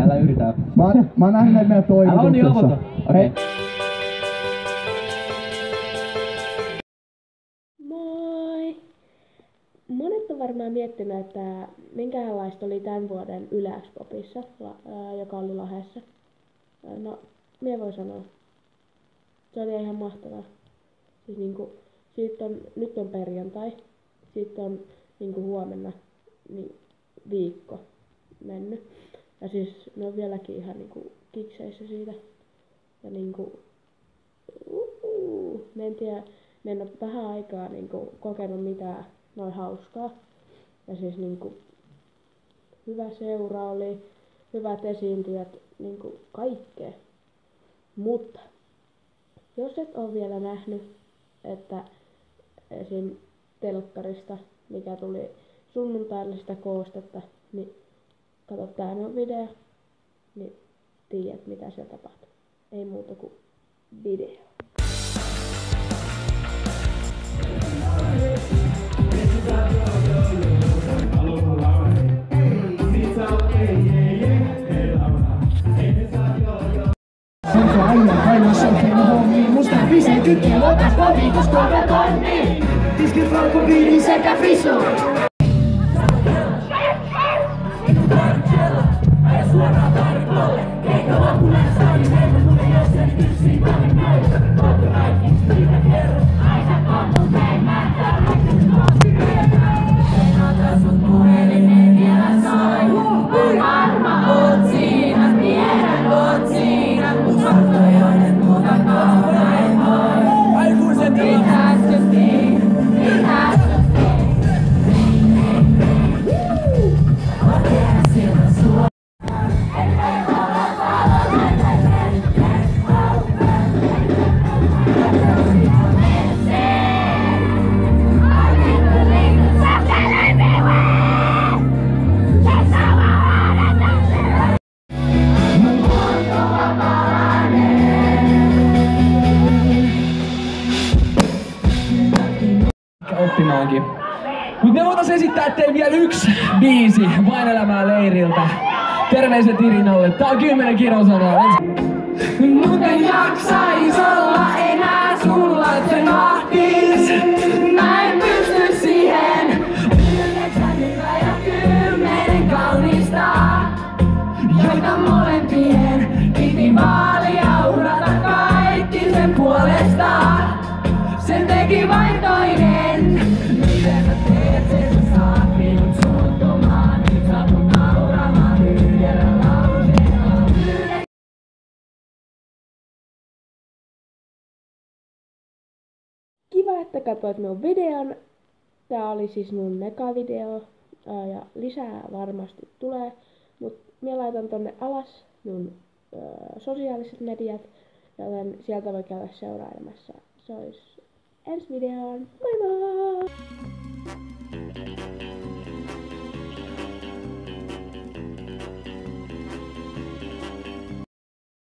Älä yritä. Mä oon nähnyt meidän toimituksessa. Älä on niin avota. Okei. Moi! Monet on varmaan miettinyt, että minkälaista oli tämän vuoden Yle-X-popissa, joka oli Lahdessa. No, minä voin sanoa. Se oli ihan mahtavaa. Siis nyt on perjantai, siitä on huomenna viikko mennyt. Ja siis ne on vieläkin ihan kikseissä siitä. Ja mä en tiedä, mä en ole vähän aikaa kokenut mitään noin hauskaa. Ja siis hyvä seura oli, hyvät esiintyjät, kaikkea. Mutta jos et ole vielä nähnyt, että esim. Telkkarista, mikä tuli sunnuntaille sitä koostetta, niin kato tää on video, niin tiedät mitä siellä tapahtuu. Ei muuta kuin video. Onko aina aina sokeena hommiin? Musta pisee tykkää, otas povitus kolme tonniin. Tiskin valkoviini sekä frisu. Suoraan tarkolle, eikä lopunen saani mennä, mun ei oo sen yksin vain näy. Totta kaikki, mitä kerro, ai sä kommut meimään, tarvitset nuosi ryökää. En ota sut puhelimeen vielä soi, kun varma oot siinä, tiedän oot siinä. Mut faktojoiden muuta kohta en voi. Aikuiset hidastustiin, hidastustiin. Oikea silmä sua. Oppimaankin. Mut me voitais esittää teille vielä yksi biisi Vain elämää leiriltä. Terveiset Irinalle. Tää on 10 kirosanaa. Mut en jaksais olla enää sulla, se vahtis. Mä en pysty siihen. 9 hyvä ja 10 kaunista, joita molempien piti vaalia, uhrata kaikki sen puolesta. Sen teki vain toinen. Miten sä teet sen, sä saat minut suuttumaan. Nyt saatun nauramaan yhdellä lauseella. Kiva, että katsoit minun videon. Tää oli siis mun eka video ja lisää varmasti tulee. Mut minä laitan tonne alas mun sosiaaliset mediat, joten sieltä voi käydä seurailemassa. Se olisi ensi videoon. Moi moi!